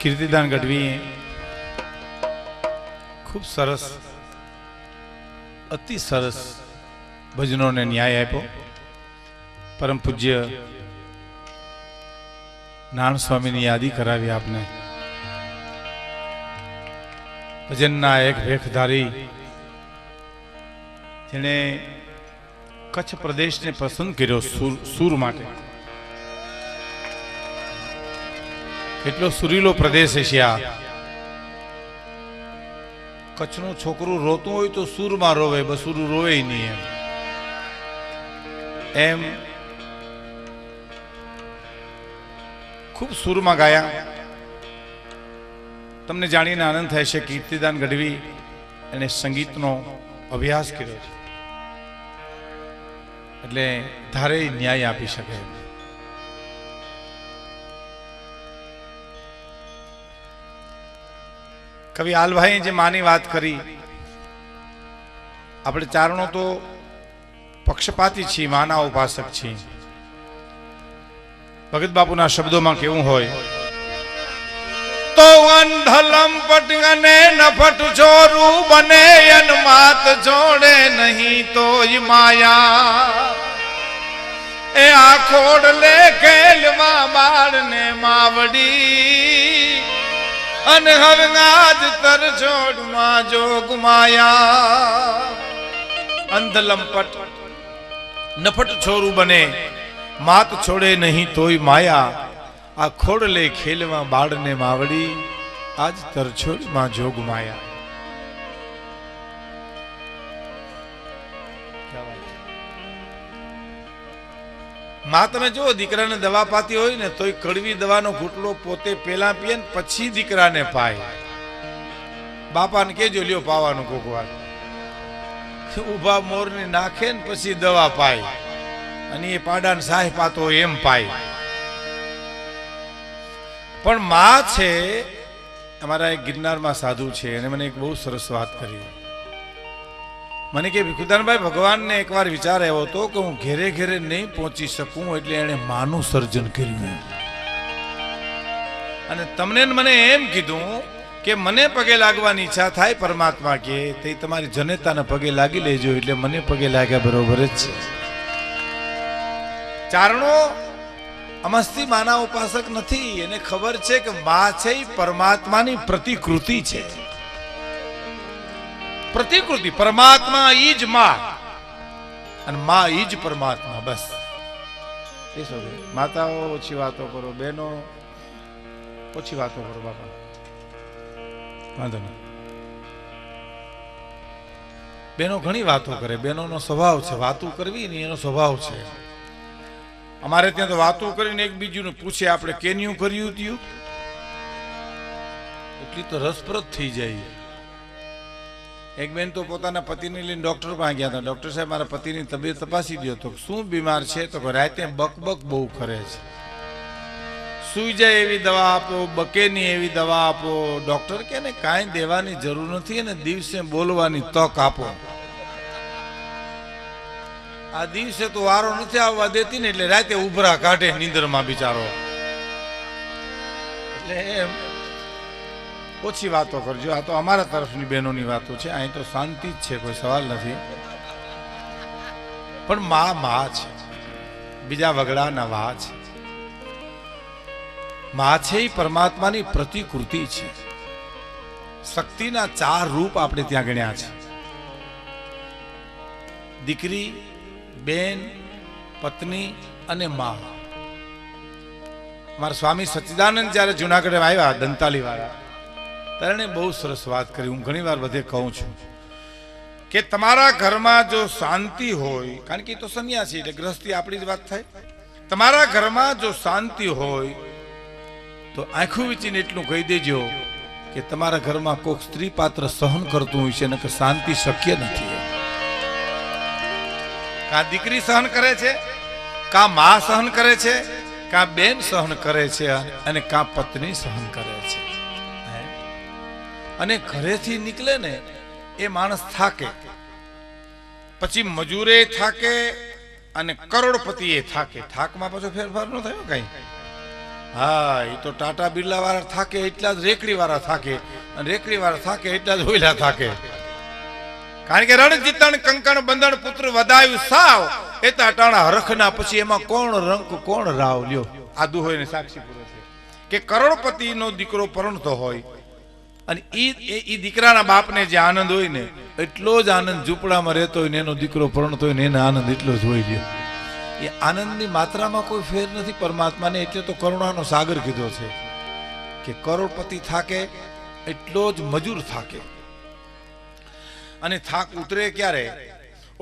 કીર્તિદાન ગઢવીએ ખૂબ સરસ, અતિ સરસ ભજનોને ન્યાય આપ્યો. પરમ પૂજ્ય નારાયણ સ્વામીની યાદી કરાવી આપને. ભજનના એક ભેખધારી જેણે કચ્છ પ્રદેશને પસંદ કર્યો સૂર માટે. કેટલો સુરીલો પ્રદેશ છે આ. કચ્છનું છોકરું રોતું હોય તો સૂરમાં રોવે, બસુરું રોવે નહીં. એમ ખૂબ સૂરમાં ગાયા. તમને જાણીને આનંદ થાય છે કીર્તિદાન ગઢવી એને સંગીતનો અભ્યાસ કર્યો છે, એટલે ધારે ન્યાય આપી શકે. કવિ આલભાઈએ જે માની વાત કરી, આપણે ચારણો તો પક્ષપાતી છીએ, માના ઉપાસક છીએ. ભગત બાપુના શબ્દોમાં કેવું હોય તો અંધલમ પટગને નફટ ચોરું બને અન માત જોડે નહીં તોય માયા. એ આખોડ લે ખેલમાં બાળને માવડી અને હવે આજ તર જોડમાં જોગ માયા. અંધલંપટ નફટ છોરું બને માત છોડે નહીં તોય માયા. આ ખોડલે ખેલમાં બાળને માવડી આજ તરછોડમાં જોગ માયા. માં તમે જો દીકરાને દવા પાતી હોય ને તોય કડવી દવાનો ઘૂંટલો પોતે પેલા પીએ ને પછી દીકરાને પાય. બાપાને કેજો લ્યો પાવાનું કોકવાર. ઉભા મોરને નાખે ને પછી દવા પાય, અને એ પાડાને સાહ પાતો એમ પાય. પણ માં છે, અમારા એક ગિરનારમાં સાધુ છે, એને મને એક બહુ સરસ વાત કરી. મને કે ભીખુદાનભાઈ, ભગવાનને એકવાર વિચાર આવ્યો હતો કે હું ઘેરે ઘેરે નહીં પહોંચી શકું, એટલે એણે માનું સર્જન કર્યું. અને તમને મને એમ કીધું કે મને પગે લાગવાની ઈચ્છા થાય પરમાત્મા કે તે તમારી જનેતાને પગે લાગી લેજો, એટલે મને પગે લાગ્યા બરોબર જ છે. ચારણો અમસ્તી માના ઉપાસક નથી. એને ખબર છે કે માં છે એ પરમાત્માની પ્રતિકૃતિ છે. પ્રતિકૃતિ પરમાત્મા ઈ જ માં, અને માં ઈ જ પરમાત્મા. બસ માતાઓ ઓછી વાતો કરો, બહેનો ઓછી વાતો કરો. બાપા વાંધો નહીં, બહેનો ઘણી વાતો કરે, બહેનોનો સ્વભાવ છે વાતો કરવી ને, એનો સ્વભાવ છે. અમારે ત્યાં તો વાતો કરીને એકબીજુને પૂછે આપણે કેન્યું કર્યું હતું, એટલી તો રસપ્રદ થઈ જાય. એક બેન તો પોતાના પતિને લઈને ડોક્ટર પાસે ગયા હતા. ડોક્ટર સાહેબ, મારા પતિની તબિયત તપાસી દો. તો શું બીમાર છે? તો રાતે બકબક બહુ કરે છે, સુઈ જાય એવી દવા આપો, બકે નહીં એવી દવા આપો. ડોક્ટર કે ને કાંઈ દેવાની જરૂર નથી, અને દિવસે બોલવાની તક આપો. આ દિવસે તો વારો નથી આવવા દેતી ને, એટલે રાતે ઉભરા કાઢે નીંદરમાં બિચારો. એટલે એમ ઓછી વાતો કરજો. આ તો અમારા તરફની બહેનોની વાતો છે, અહીં તો શાંતિ જ છે, કોઈ સવાલ નથી. પણ માં છે, બીજા વગડાના વા છે. માં છે એ પરમાત્માની પ્રતિકૃતિ છે. શક્તિના 4 રૂપ આપણે ત્યાં ગણ્યા છે: દીકરી, બેન, પત્ની અને માં. મારા સ્વામી સચ્ચિદાનંદ જયારે જુનાગઢ આવ્યા, દંતાલી વાળા, ત્યારે બહુ સરસ વાત કરી. હું ઘણી વાર બધે કહું છું કે તમારા ઘરમાં જો શાંતિ હોય, કારણ કે એ તો સંન્યાસી એટલે ગ્રસ્તી આપણી જ વાત થાય. તમારા ઘરમાં જો શાંતિ હોય તો આંખું વીચીને એટલું કહી દેજો કે તમારા ઘરમાં કોઈક સ્ત્રી પાત્ર સહન કરતું હોય છે, ને કે શાંતિ શક્ય નથી. કાં દીકરી સહન કરે છે, કાં માં સહન કરે છે, કાં બેન સહન કરે છે, અને કાં પત્ની સહન કરે છે. અને ઘરેથી નીકળે ને એ માણસ થાકે, પછી મજૂરે થાકે અને કરોડપતિ એ થાકે. થાકમાં પાછો ફેરફાર ન થયો કઈ. હા, એ તો ટાટા બિરલા વાળા થાકે એટલા જ રેકડી વાળા થાકે, અને રેકડી વાળા થાકે એટલા જ હોયલા થાકે. કારણ કે રણજીતણ કંકણ બંધણ પુત્ર વધાયું સાવ એતા ટાણા હરખના પછી એમાં કોણ રંક કોણ રાવ લ્યો. આ દુહોયને સાક્ષી પૂરો છે કે કરોડપતિનો દીકરો પરણતો હોય અને ઈ દીકરાના બાપને જે આનંદ હોય ને એટલો જ આનંદ ઝૂંપડામાં રહેતો હોય ને એનો દીકરો પરણતો હોય ને એનો આનંદ એટલો જ હોય લ્યો. એ આનંદની માત્રામાં કોઈ ફેર નથી પરમાત્માને, એટલે તો કરુણાનો સાગર કીધો છે કે કરોડપતિ થાકે એટલો જ મજૂર થાકે. અને થાક ઉતરે ક્યારે?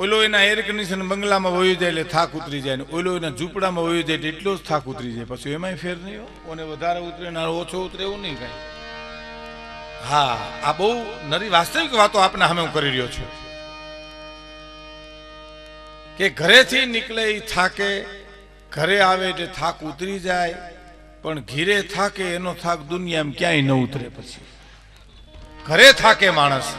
ઓલો એના એર કન્ડિશન બંગલામાં વયો જાય એટલે થાક ઉતરી જાય, ને ઓલો એના ઝૂંપડામાં વયો જાય એટલે એટલો જ થાક ઉતરી જાય. પછી એમાંય ફેર નહીં હોય, ઓને વધારે ઉતરે ને ઓછો ઉતરે એવું નહીં કાંઈ. હા, આ બહુ નરી વાસ્તવિક વાતો આપને સામે હું કરી રહ્યો છું કે ઘરેથી નીકળે એ થાકે, ઘરે આવે એટલે થાક ઉતરી જાય, પણ ઘીરે થાકે એનો થાક દુનિયામાં ક્યાંય ન ઉતરે. પછી ઘરે થાકે માણસ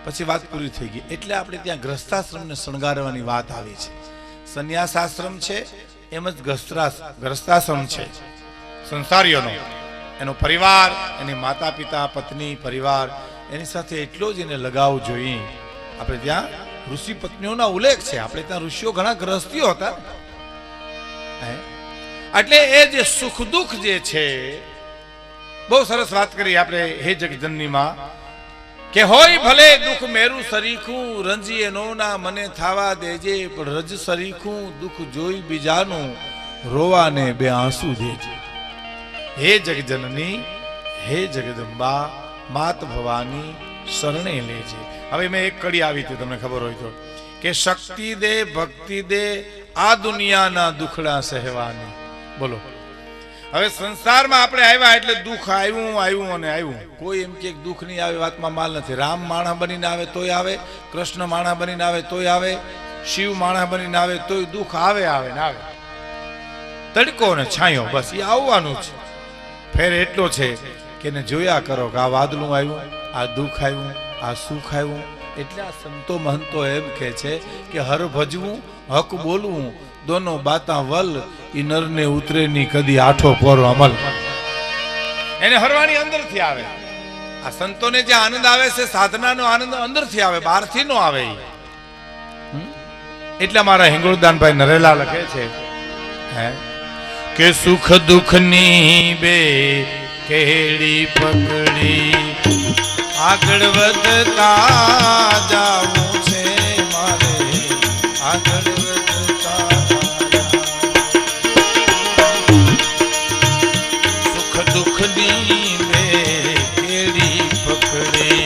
પછી વાત પૂરી થઈ ગઈ. એટલે આપણે ત્યાં ગ્રસ્તાશ્રમને શણગારવાની વાત આવી છે. સંન્યાસ આશ્રમ છે એમ જ ગ્રસ્તાશ્રમ છે સંસારીઓનો, એનો પરિવાર, એની માતા પિતા પત્ની પરિવાર એની સાથે એટલો જ એને લગાવ જોઈએ. આપણે ત્યાં ઋષિ પત્નીઓના ઉલ્લેખ છે, આપણે ત્યાં ઋષિઓ ઘણા ગ્રસ્તીઓ હતા. એટલે એ જે સુખ દુઃખ જે છે બહુ સરસ વાત કરી આપણે હે જગજનનીમાં કે હોય ભલે દુઃખ મેરું સરીખું રંજીએ નો ના મને થાવા દેજે, પણ રજ સરીખું દુઃખ જોઈ બીજાનું રોવાને બે આંસુ દેજે. હે જગજનની, હે જગદંબા, માત ભવાની શરણે લેજે. હવે મેં એક કડી આવી હતી તમને ખબર હોય તો કે શક્તિ દે ભક્તિ દે આ દુનિયાના દુખડા સહેવાની. બોલો, હવે સંસારમાં આપણે આવ્યા એટલે દુઃખ આવ્યું અને આવ્યું. કોઈ એમ કે દુઃખ નહીં આવે વાતમાં માલ નથી. રામ માણસ બનીને આવે તોય આવે, કૃષ્ણ માણસ બનીને આવે તોય આવે, શિવ માણસ બનીને આવે તોય દુઃખ આવે ને આવે. તડકો ને છાંયો બસ એ આવવાનું છે. ફેર એટલો છે કે એને જોયા કરો કે આ વાદળું આવ્યું, આ દુઃખ આવ્યું, આ સુખ આવ્યું. એટલે આ સંતો મહંતો એમ કહે છે કે હર ભજવું હક બોલવું દોનો બાતા વલ ઈ નરને ઉતરે ની કદી આઠો પોરો અમલ. એને હરવાણી અંદરથી આવે. આ સંતોને જે આનંદ આવે છે સાધનાનો આનંદ અંદરથી આવે, બહારથી નો આવે. એટલે મારા હિંગળદાનભાઈ નરેલા લખે છે કે સુખ દુઃખ ની બે કેડી પકડી આગળ વધતા જાવું છે મારે, આગળ વધતા. સુખ દુઃખ ની બે કેડી પકડી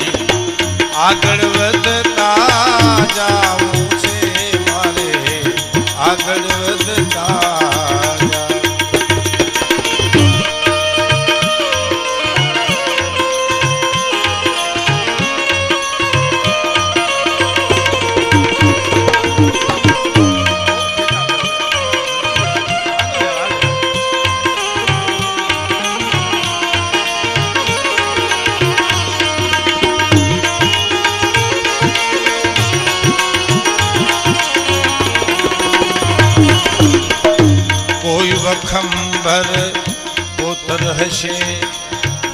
આગળ વધતા જાવું છે મારે, આગળ વધતા. ખંભર પોતર હશે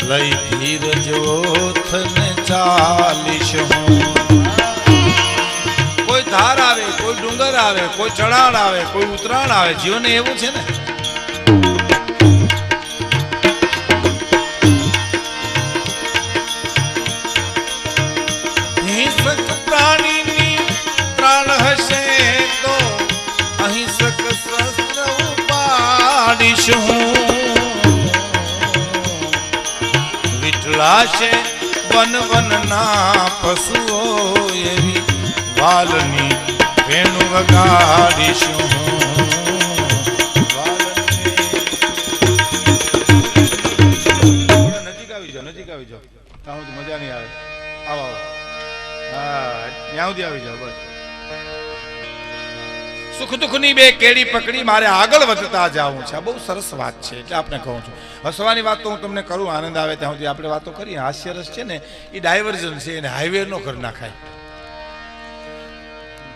લઈ ધીરજ ઓથ ને ચાલીશ હું. કોઈ ધાર આવે, કોઈ ડુંગર આવે, કોઈ ચઢાણ આવે, કોઈ ઉતરાણ આવે, જીવન એવું છે ને. હિંસક પ્રાણીની પ્રાણ હશે તો અહિંસક વિઠલા છે વન વનના પશુઓ એવી વાલની વેણુ વગાડીશું. નજીક આવી જાઓ, નજીક આવી જાઓ, ત્યાં સુધી મજા નહીં આવે. આવો હા, ત્યાં સુધી આવી જાઓ બસ. સુખ દુઃખની બે કેડી પકડી મારે આગળ વધતા જવું છે. બહુ સરસ વાત છે. એટલે આપણે કહું છું હસવાની વાત તો હું તમને કરું, આનંદ આવે ત્યાં સુધી આપણે વાતો કરીએ. હાસ્યરસ છે ને એ ડાયવર્ઝન છે, એને હાઈવે નો કરી નાખાય.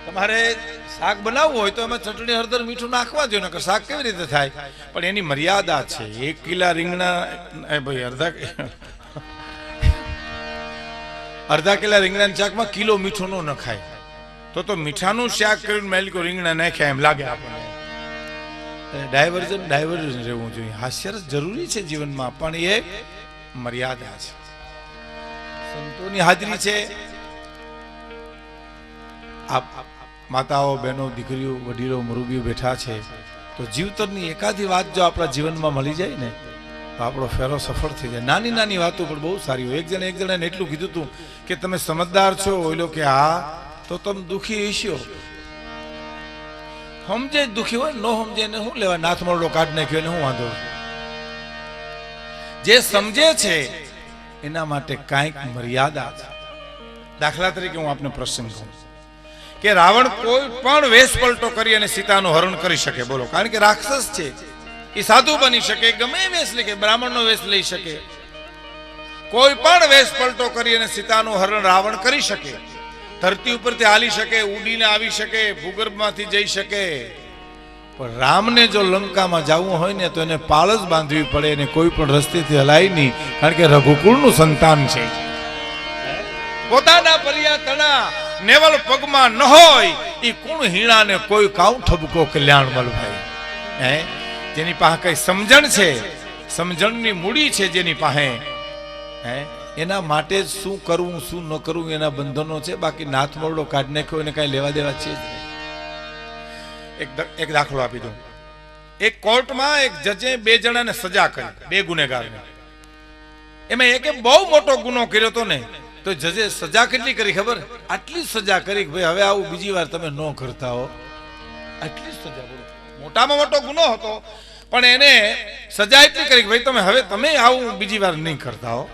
તમારે શાક બનાવવું હોય તો એમાં ચટણી હળદર મીઠું નાખવા જોઈએ, નકર શાક કેવી રીતે થાય? પણ એની મર્યાદા છે. 1 કિલા રીંગણા ભાઈ અડધા કિલા રીંગણાના શાકમાં કિલો મીઠું ન નખાય. તો મીઠાનું શાક કરીને મેલિકો રીંગણા નાખ્યા એમ લાગે આપણને. ડાયવર્ઝન રહેવું જોઈએ. હાસ્યરસ જરૂરી છે જીવનમાં, પણ એ મર્યાદા છે. સંતોની હાજરી છે. માતાઓ, બહેનો, દીકરીઓ, વડીલો, મુરબીઓ બેઠા છે, તો જીવતરની એકાદી વાત જો આપણા જીવનમાં મળી જાય ને તો આપણો ફેરો સફળ થઈ જાય. નાની નાની વાતો પણ બહુ સારી હોય. એક જણાને એટલું કીધું હતું કે તમે સમજદાર છો, ઓઈલો કે હા, તો તમે દુઃખી હશો. સમજે દુઃખી હોય, નો સમજે ને શું લેવા, નાથ મોરડો કાઢ નાખ્યો ને શું વાંધો? જે સમજે છે એના માટે કાંઈક મર્યાદા છે. દાખલા તરીકે હું આપને પ્રસંગ કહું કે રાવણ કોઈ પણ વેશ પલટો કરી અને સીતાનું હરણ કરી શકે. બોલો, કારણ કે રાક્ષસ છે, એ સાધુ બની શકે, ગમે વેશ લે, બ્રાહ્મણનો વેશ લઈ શકે, કોઈ પણ વેશ પલટો કરી અને સીતાનું હરણ રાવણ કરી શકે. ધરતી ઉપરથી હાલી શકે, ઉડીને આવી શકે, ભૂગર્ભમાંથી જઈ શકે. પણ રામને જો લંકામાં જવું હોય ને તો એને પાળજ બાંધવી પડે, અને કોઈ પણ રસ્તેથી હલાય નહીં, કારણ કે રઘુકુળનું સંતાન છે. પોતાના પલિયા તણા નેવલ પગમાં ન હોય એ કુણ હીણા ને કોઈ કાઉ ઠબકો કલ્યાણ મલભાઈ. જેની પાસે કઈ સમજણ છે, સમજણની મૂડી છે જેની પાસે, એના માટે શું કરવું શું ન કરવું એના બંધનો છે. બાકી નાથ મોરડો કાઢ નાખ્યો એને કઈ લેવા દેવા છે જ નહીં. એક દાખલો આપી દઉં. એક કોર્ટમાં એક જજે 2 જણાને સજા કરી, 2 ગુનેગારને. એમાં એકે બહુ મોટો ગુનો કર્યો હતો ને, તો જજે સજા કેટલી કરી ખબર? આટલી સજા કરી કે ભાઈ હવે આવું બીજી વાર તમે ન કરતા હો. આટલી સજા. બોલો, મોટામાં મોટો ગુનો હતો, પણ એને સજા એટલી કરી કે ભાઈ તમે આવું બીજી વાર નહીં કરતા હો.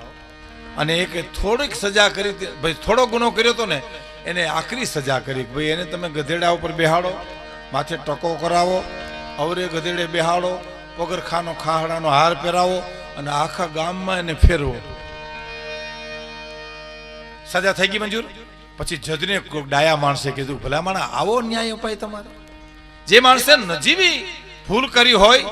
અને એક થોડીક સજા કરી, ભાઈ થોડો ગુનો કર્યો હતો ને, એને આખરી સજા કરી કે ભાઈ એને તમે ગધેડા ઉપર બેહાડો, માથે ટકો કરાવો, અવરે ગધેડે બેહાડો, પગરખાનો ખાહડાનો હાર પહેરાવો અને આખા ગામમાં એને ફેરવો. સજા થઈ ગઈ મંજૂર. પછી જજને કોઈ ડાયા માણસે કીધું, ભલા માણા આવો ન્યાય અપાય તમારે? જે માણસે નજીવી ભૂલ કરી હોય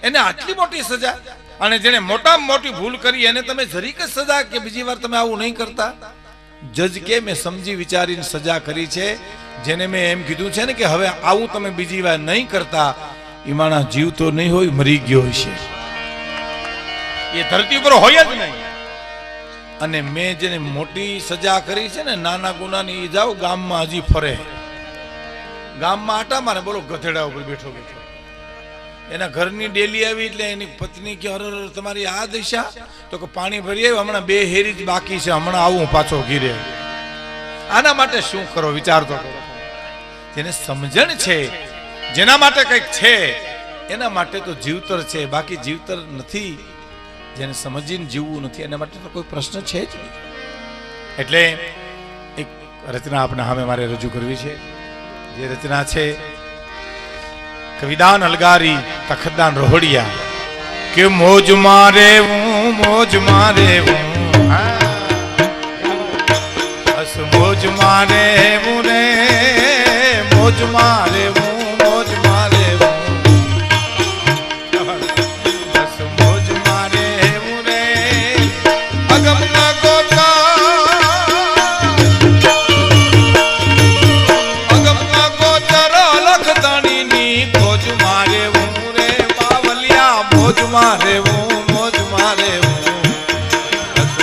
એને આટલી મોટી સજા, અને જેને મોટામાં મોટી ભૂલ કરી એને તમે જરીક જ સજા કે બીજી વાર તમે આવું નહીં કરતા? જજ કે મેં સમજી વિચારીને સજા કરી છે. જેને મેં એમ કીધું છે ને કે હવે આવું તમે બીજી વાર નહીં કરતા, એ માણસ જીવતો નહીં હોય, મરી ગયો હશે. એ ધરતી પર હોય જ નહીં. અને મેં જેને મોટી સજા કરી છે ને નાના ગુનાની, એ જાઓ ગામમાં હજી ફરે, ગામમાં આટા મારે. બોલો, ગધેડા ઉપર બેઠો બેઠો. એના ઘરની ડેલી આવી એટલે એની પત્ની કે અરે તમારી આ દિશા, તો કે પાણી ભરી આવ્યું, હમણાં 2 હેરી જ બાકી છે, હમણાં આવું પાછો ઘીરે. આના માટે શું કરો વિચાર તો કરો. જેને સમજણ છે, જેના માટે કંઈક છે, એના માટે તો જીવતર છે. બાકી જીવતર નથી, જેને સમજીને જીવવું નથી, એના માટે તો કોઈ પ્રશ્ન છે જ નહીં. એટલે એક રચના આપણે સામે મારે રજૂ કરવી છે. જે રચના છે કવિદાન અલગારી તખતદાન રોહડિયા કે મોજ મારે હું, મોજ મારે હું, બસ મોજ મારે હું રે, મોજ મારે હું, મોજ મારે હું, બસ મોજ મારે હું રે. અગમ ના ગોતા, અગમ ના ગોચર લખતાણી ની ખોજ મારે હું રે. બાવલિયા મોજ મારે હું, મોજ મારે હું, બસ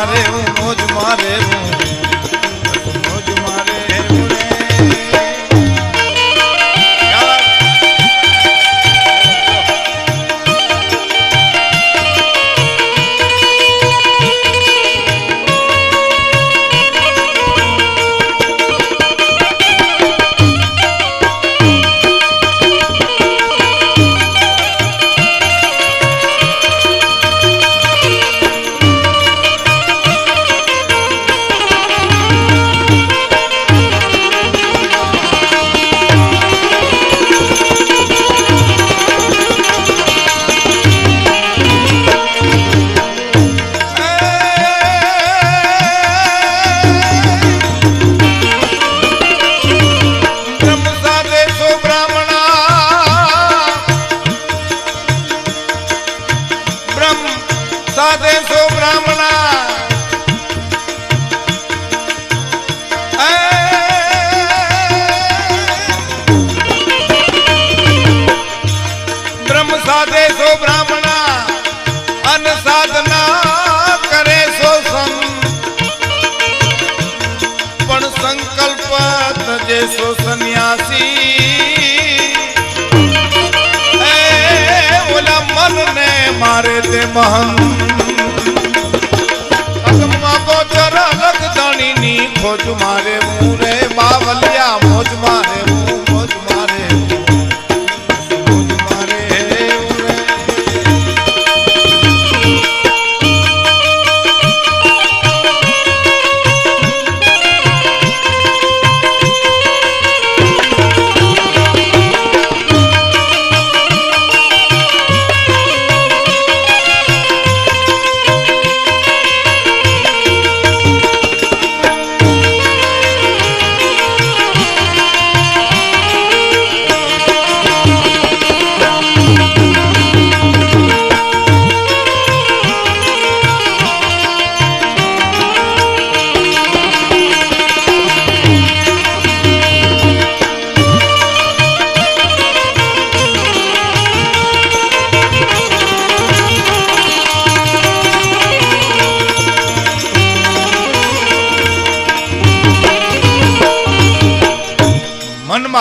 મારે હું મોજ મારે હું મોજ મારે હું રે मारे ते महन अगमा गोचर अलग धनी नी खोज मारे मुरे बावलिया मोज मारे मोज मारे मोज मारे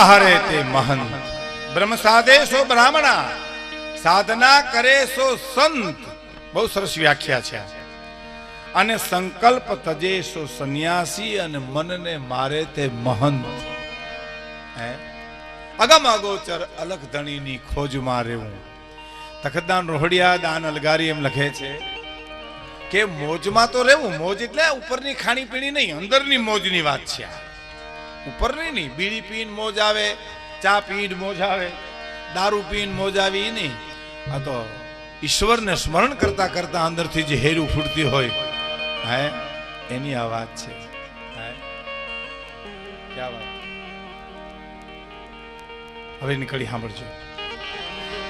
हरे ते महंत ब्रह्म साधे सो ब्राह्मणा साधना करे सो संत बहुत सरस व्याख्या छे अने संकल्प तजे सो सन्यासी अने मन ने मारे ते महंत अगम अगोचर अलग धनी नी खोज मारे हूं तखतदान रोहड़िया दान अलगारी एम लखे छे के मोज में तो रेवू मोज एटले उपरनी खाणी पीणी नहीं अंदरनी मोजनी वात छे ऊपर नहीं बीड़ी पीन मौज आवे चा पीन मौज आवे दारू पीन मौज आवी नहीं आ तो ईश्वर ने स्मरण करता करता अंदर थी जे हेरू फूटती होय है एनी आवाज छे है क्या बात हवे निकली सांभळजो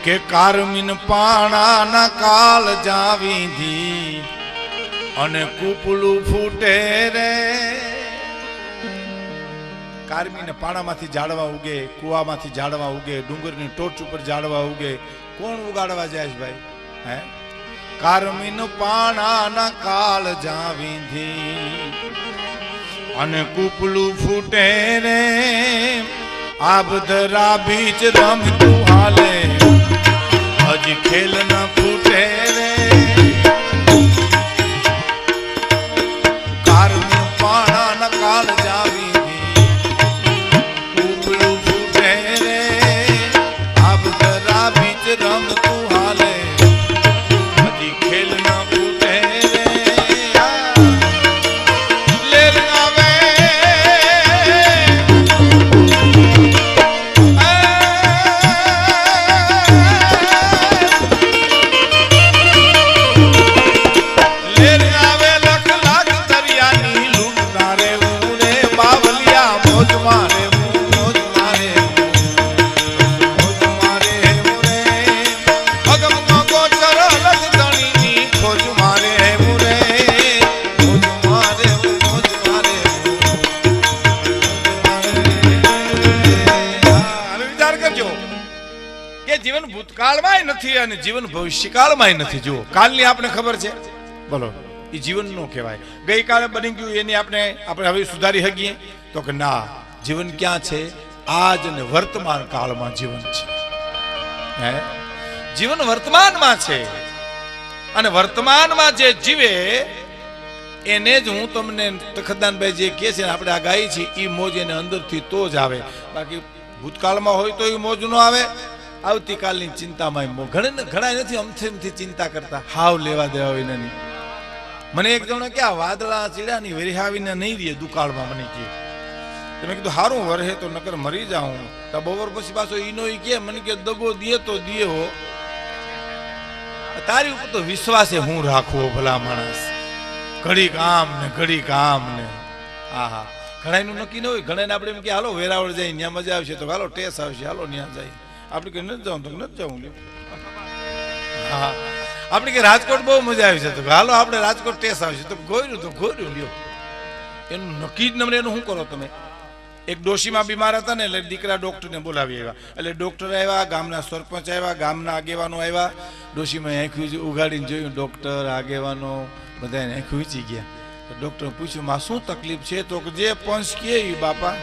के कारमीन पाणा ना काल जावी दी अने कूपलू फूटे रे कारमी ने पाणा माथी जाड़वा उगे कुआ माथी जाड़वा उगे डूंगर नी टोच पर जाड़वा उगे कोण उगाड़वा जाए भाई है कारमी नो पाणा ना काल जावींधी अने कूपलू फूटे रे आबदरा बीच रम तू हाले हजी खेल न फूटे रे कारमी पाणा ना काल जावी रंग तू हाले हजी खेल ना फूटे रे ले लगावे ले लगावे लख लाख दरिया नी लूटना रे रे बावलिया मोज मारे जीवन भूतकाल में नहीं जीवन भविष्यकाल में नहीं। जो काल नी आपने खबर है बोलो એ જીવન નો કહેવાય. ગઈકાલે બની ગયું એની આપણે હવે સુધારી શકીએ તો કે ના, જીવન ક્યાં છે? આજ અને વર્તમાન કાળમાં જીવન છે. હે, જીવન વર્તમાનમાં છે અને વર્તમાનમાં જે જીવે એને જ હું તમને તખતદાનભાઈ જે કહે છે આપણે આ ગાઈ છે એ મોજ એને અંદરથી તો જ આવે. બાકી ભૂતકાળમાં હોય તો એ મોજ ન આવે. આવતીકાલની ચિંતામાં ઘણા નથી અમથી ચિંતા કરતા, હાવ લેવા દેવા હોય નહીં. મને એક જણો કે આ વાદળા ચીડાની વેરિહાવીને નહીં રહે દુકાળમાં. મને કહે, તમે કીધું હારું વરહે તો નકર મરી જાઉં. તો બપોર પછી પાછો ઈનો ઈ કે મને કે દગો દિયે તો દિયે હો, તારી ઉપર તો વિશ્વાસે હું રાખવો ભલા માણસ. ઘડી કામ ને ઘડી કામ ને આહા, ઘણાનું નક્કી ન હોય. ઘણા આપણે એમ કે હાલો વેરાવળ જાય ત્યાં મજા આવશે તો હાલો ટેસ આવશે, હાલો ત્યાં જાય. આપણે કે નથી જવું તો નથી જવું. હા, આપણે કે રાજકોટ બહુ મજા આવી છે તો હાલો આપણે રાજકોટ ટેસ આવશે તો ગોર્યું તો ગોર્યું લ્યો. એનું નક્કી જ નમને એનું શું કરો તમે? એક ડોશીમાં બીમાર હતા ને એટલે દીકરા ડોક્ટરને બોલાવી આવ્યા. એટલે ડોક્ટર આવ્યા, ગામના સરપંચ આવ્યા, ગામના આગેવાનો આવ્યા. ડોશીમાં આંખ્યું ઉગાડીને જોયું, ડોક્ટર આગેવાનો બધાને આંખ વીંચી ગયા. તો ડોક્ટરે પૂછ્યું, માં શું તકલીફ છે? તો જે પંચ કે બાપા.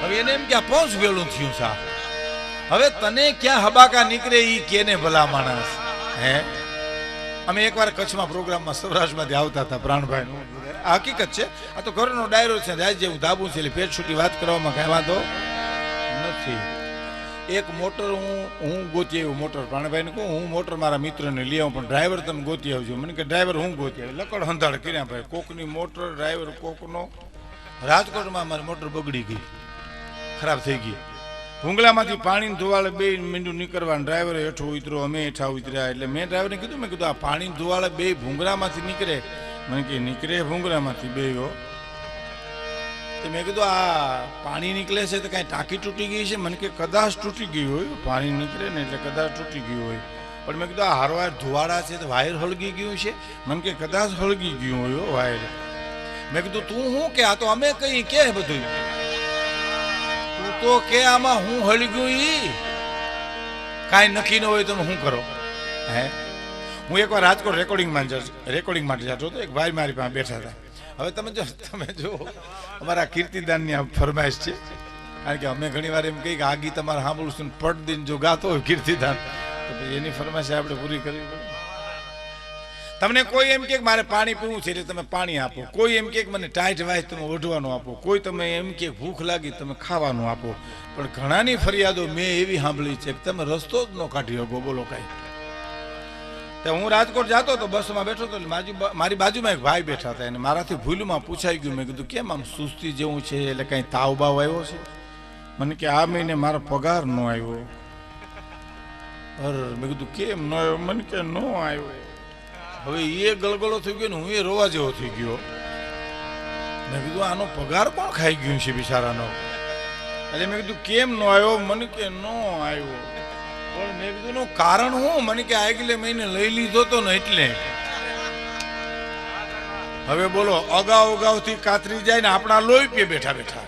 હવે એને એમ કે આ પંચ વેલું થયું સા. હવે તને ક્યાં હબાકા નીકળે ઈ કેને ભલા માણસ. હે, અમે એકવાર કચ્છમાં પ્રોગ્રામમાં સૌરાષ્ટ્રમાંથી આવતા હતા પ્રાણભાઈ. આ હકીકત છે, આ તો ઘરનો ડાયરો છે. રાજ જેવું ધાબું છે એટલે પેટ છૂટી વાત કરવામાં કઈ વાંધો નથી. એક મોટર હું ગોતી આવ્યો. મોટર પ્રાણભાઈને કહું હું મોટર મારા મિત્રને લઈ આવું, પણ ડ્રાઈવર તમે ગોતી આવજો. મને કે ડ્રાઈવર હું ગોતી આવ્યો. લકડ હંધાડ કર્યા ભાઈ. કોકની મોટર ડ્રાઈવર કોકનો. રાજકોટમાં મારી મોટર બગડી ગઈ, ખરાબ થઈ ગઈ. ભૂંગળામાંથી પાણી ધોવાળે બે મીંડું નીકળવા, ડ્રાઈવરે હેઠો ઉતર્યો, અમે હેઠા ઉતર્યા. એટલે મેં ડ્રાઈવરને કીધું, મેં કીધું આ પાણી ધોવાળે બે ભૂંગળામાંથી નીકળે? મને કે નીકળે ભૂંગળામાંથી બે હો. તો મેં કીધું આ પાણી નીકળે છે તો કાંઈ ટાંકી તૂટી ગઈ છે? મને કે કદાચ તૂટી ગઈ હોય, પાણી નીકળે ને એટલે કદાચ તૂટી ગયું હોય. પણ મેં કીધું આ હારવાર ધોવાડા છે તો વાયર હળગી ગયું છે? મને કે કદાચ હળગી ગયું હોય વાયર. મેં કીધું તું શું કે? આ તો અમે કઈ કે બધું તું તો કે આમાં હું હળગ્યું ઈ કાંઈ નક્કી ન હોય તમે શું કરો? હે, હું એકવાર રાજકોટ રેકોર્ડિંગ માટે જતો હતો. એક ભાઈ મારી પાસે બેઠા હતા. હવે તમે જો અમારા કીર્તિદાનની આ ફરમાઈશ છે, કારણ કે અમે ઘણી વાર એમ કહીએ કે આ ગીત અમારે સાંભળશું પટ દિન જો ગાતો હોય કીર્તિદાન, તો પછી એની ફરમાઈશ આપણે પૂરી કરવી પડે. તમને કોઈ એમ કે મારે પાણી પીવું છે એટલે તમે પાણી આપો. કોઈ એમ કે મને ટાઈટ વાય તમે ઓઢવાનું આપો. કોઈ તમે એમ કે ભૂખ લાગી તમે ખાવાનું આપો. પણ ઘણાની ફરિયાદો મેં એવી સાંભળી છે કે તમે રસ્તો જ ન કાઢી શકો. બોલો કાંઈ. તો હું રાજકોટ જતો તો બસમાં બેઠો હતો, મારી બાજુમાં એક ભાઈ બેઠા હતા. એને મારાથી ભૂલમાં પૂછાઈ ગયું. મેં કીધું કેમ આમ સુસ્તી જેવું છે, એટલે કઈ તાવ બાવ આવ્યો છે? મને કે આ મહિને મારો પગાર ન આવ્યો. મેં કીધું કેમ ન આવ્યો? મને કે ન આવ્યો. હવે એ ગળગળો થઈ ગયો ને હું એ રોવા જેવો થઈ ગયો. મેં કીધું આનો પગાર કોણ ખાઈ ગયું છે બિચારાનો? એટલે મેં કીધું કેમ ન આવ્યો? મને કે ન આવ્યો. પણ મેં કીધું નું કારણ હું? મને કે આગલે મહિને લઈ લીધો તો ને એટલે. હવે બોલો, અગાઉથી કાતરી જાય ને આપણા લોહી પીએ બેઠા બેઠા.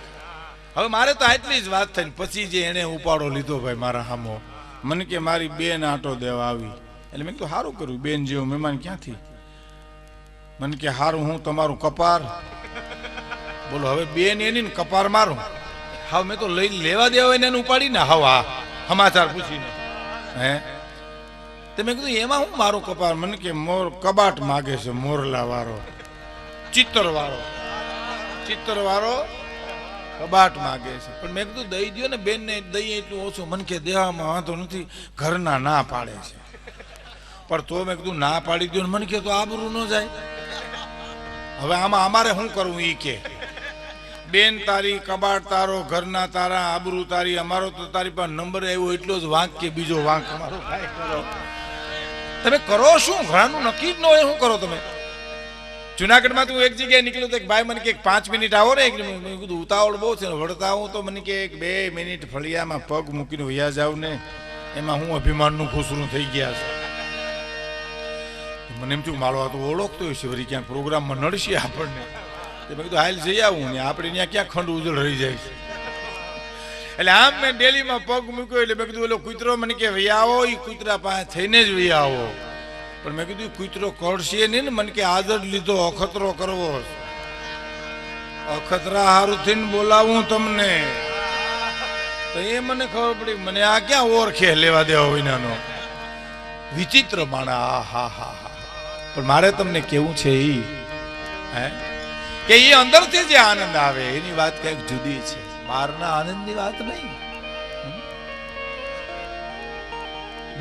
હવે મારે તો આટલી જ વાત થઈ. પછી જે એને ઉપાડો લીધો ભાઈ મારા હામો, મને કે મારી બેન આટો દેવા આવી. એટલે મેં કીધું સારું કર્યું, બેન જેવું મહેમાન ક્યાંથી? મને કે સારું હું તમારું કપાર. બોલો, હવે બેન એની ને કપાર મારું. હા, મેં તો લઈ લેવા દેવા એને ઉપાડી ને. હા, સમાચાર પૂછીને. હે, તે મેં કીધું એમાં હું મારું કપાર? મને કે મોર કબાટ માગે છે, મોરલા વાળો, ચિત્તર વાળો કબાટ માગે છે. પણ મેં કીધું દઈ દો ને બેન ને, દઈએ એટલું ઓછું. મને કે દેવામાં વાંધો નથી, ઘરના ના પાડે છે. પણ તો મેં કીધું ના પાડી દો ને. મને કે તો આબરૂ ન જાય. હવે આમાં અમારે શું કરવું? ઈ કે બેન તારી, કબાટ તારો, ઘરના તારા, આબરૂ તારી. અમારો તો તારી પાસે નંબર આવ્યો એટલો જ વાંક કે બીજો વાંક અમારો કાંઈ કરો. તમે કરો શું? ઘણાનું નક્કી જ ન હોય. શું કરો તમે? જુનાગઢમાં તું એક જગ્યાએ નીકળ્યો તો એક ભાઈ મને કે 5 મિનિટ આવો ને. મેં કીધું ઉતાવળ બહુ છે, વળતા આવું તો મને કે 2 મિનિટ ફળિયામાં પગ મૂકીને વયા જાવ ને. એમાં હું અભિમાનનું ખુસરું થઈ ગયા છે. મને એમ થયું મારો આ તો ઓળખતો હોય છે, વળી ક્યાંક પ્રોગ્રામમાં નડશે આપણને. મેં કીધું હાલ જઈ આવું ને, આપણે ત્યાં ક્યાં ખંડ ઉજળ રહી જાય છે. એટલે આમ મેં ડેલીમાં પગ મૂક્યો. એટલે મેં કીધું ઓલો કૂતરો મને કે વૈયા આવો, એ કૂતરા પાસે થઈને જ વૈયા આવો. પણ મેં કીધું કૂતરો કરશે નહીં ને, મને કે આદર લીધો અખતરો કરવો, અખતરા હારું થઈને બોલાવું તમને, તો એ મને ખબર પડી, મને આ ક્યાં ઓળખે લેવા દેવા વિનાનો વિચિત્ર માણા. હા હા હા. પણ મારે તમને કેવું છે કે એ અંદરથી જે આનંદ આવે એની વાત કઈક જુદી છે, બહારના આનંદની વાત નહીં.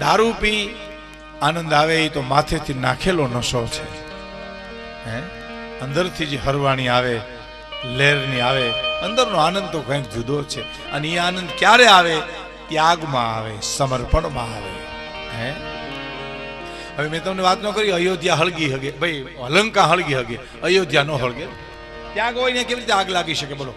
દારૂ પી આનંદ આવે એ તો માથેથી નાખેલો નશો છે. અંદરથી જે હરવાણી આવે, લહેરની આવે, અંદરનો આનંદ તો કંઈક જુદો છે. અને એ આનંદ ક્યારે આવે? ત્યાગમાં આવે, સમર્પણમાં આવે. હવે મેં તમને વાત ન કરી, અયોધ્યા હળગી હગે, ભાઈ લંકા હળગી હગે, અયોધ્યા નો હળગે. ત્યાગ હોય ને કેવી રીતે આગ લાગી શકે બોલો?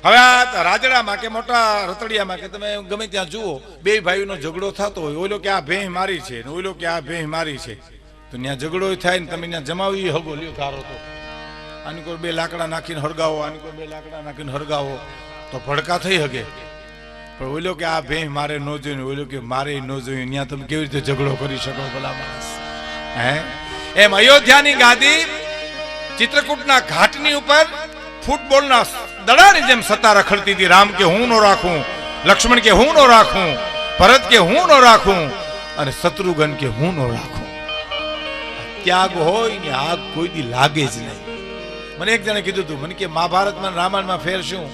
હવે આ રાજડામાં કે મોટા રતડિયામાં કે તમે ગમે ત્યાં જુઓ, બે ભાઈનો ઝઘડો થતો હોય, ઓલો કે આ ભેંસ મારી છે ને ઓલો કે આ ભેંસ મારી છે, તો ત્યાં ઝઘડો થાય ને તમે ત્યાં જમાવી હગો લ્યો ધારો તો આની કોઈ બે લાકડા નાખીને હળગાવો, આની કોઈ બે લાકડા નાખીને હળગાવો તો ભડકા થઈ હગે. પણ ઓલો કે આ ભેંસ મારે ન જોઈને, ઓલો કે મારે ન જોયું, ત્યાં તમે કેવી રીતે ઝઘડો કરી શકો ભલા માણસ? એમ અયોધ્યાની ગાદી ચિત્રકૂટના ઘાટની ઉપર ફૂટબોલના દડાની જેમ સત્તા રખડતી હતી. રામ કે હું નો રાખું, લક્ષ્મણ કે હું નો રાખું, ભરત કે હું નો રાખું, અને શત્રુઘ્ન કે હું નો રાખું. ત્યાગ હોય ને આગ કોઈ દી લાગે જ નહીં. મને એક જણે કીધું હતું, મને કે મહાભારતમાં રામાયણમાં ફેર શું?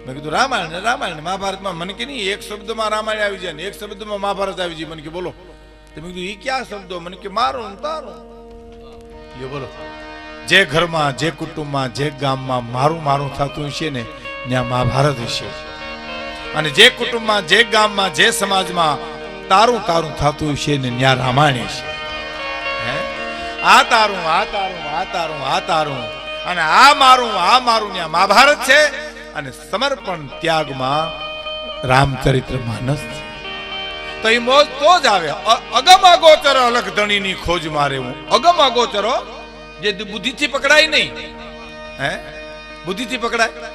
મેં કીધું રામાયણ મહાભારતમાં. મને કે નહીં, એક શબ્દમાં રામાયણ આવી જાય ને એક શબ્દમાં મહાભારત આવી જાય. મને કે બોલો. તો મેં કીધું એ ક્યાં શબ્દો? મને કે મારું તારું. એ બોલો, જે ઘરમાં, જે કુટુંબમાં, જે ગામમાં મારું મારું થતું હશે ને ત્યાં મહાભારત હશે. અને જે કુટુંબમાં, જે ગામમાં, જે સમાજમાં તારું તારું થતું હશે ને ત્યાં રામાયણ હશે. આ તારું, આ તારું, આ તારું, આ તારું, અને આ મારું ત્યાં મહાભારત છે. અને સમર્પણ ત્યાગમાં રામચરિત્ર માનસ છે. તો એ મોજ તો જ આવે. અગમ અગોચર અલગ ધણીની ખોજ મારે હું. અગમ અગોચરો જે બુદ્ધિથી પકડાય નહીં, બુદ્ધિથી પકડાય.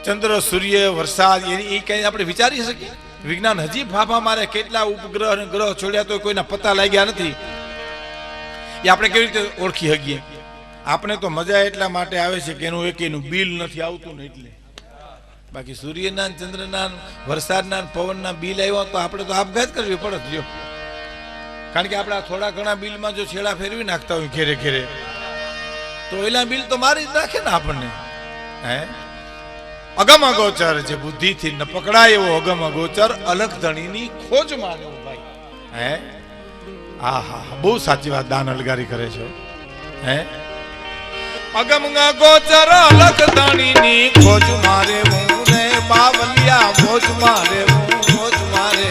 ચંદ્ર, સૂર્ય, વરસાદ એ કઈ આપણે વિચારી શકીએ? વિજ્ઞાન હજી ફાફા મારે, કેટલા ઉપગ્રહ અને ગ્રહ છોડ્યા તો કોઈના પત્તા લાગ્યા નથી. એ આપણે કેવી રીતે ઓળખી શકીએ? આપણે તો મજા એટલા માટે આવે છે કે એનું બિલ નથી આવતું ને એટલે. બાકી સૂર્યના, ચંદ્રના, વરસાદના, પવનના બિલ આવ્યા તો આપણે તો આપઘાત કરવી પડે જો. કારણ કે આપણે થોડા ઘણા બિલમાં જો છેડા ફેરવી નાખતા હોય ઘેરે ઘેરે, તો એના બિલ તો મારી જ નાખે ને આપણને. અગમ અગોચર જે બુદ્ધિથી ન પકડાય એવો અગમ અગોચર અલગ ધણીની ખોજ માને ભાઈ. હા હા, બહુ સાચી વાત દાન અલગારી કરે છે. અગમ અગોચર અલગ ધણીની ખોજ મારે હું રે બાવલિયા, મોજ મારે હું, મોજ મારે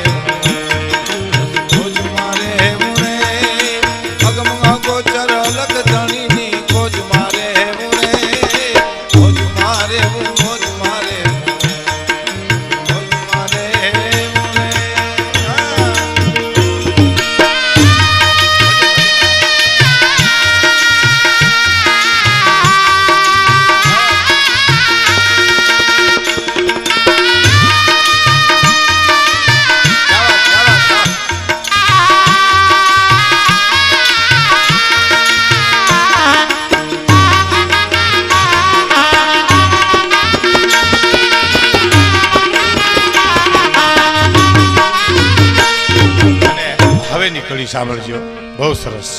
સાંભળજો, બહુ સરસ.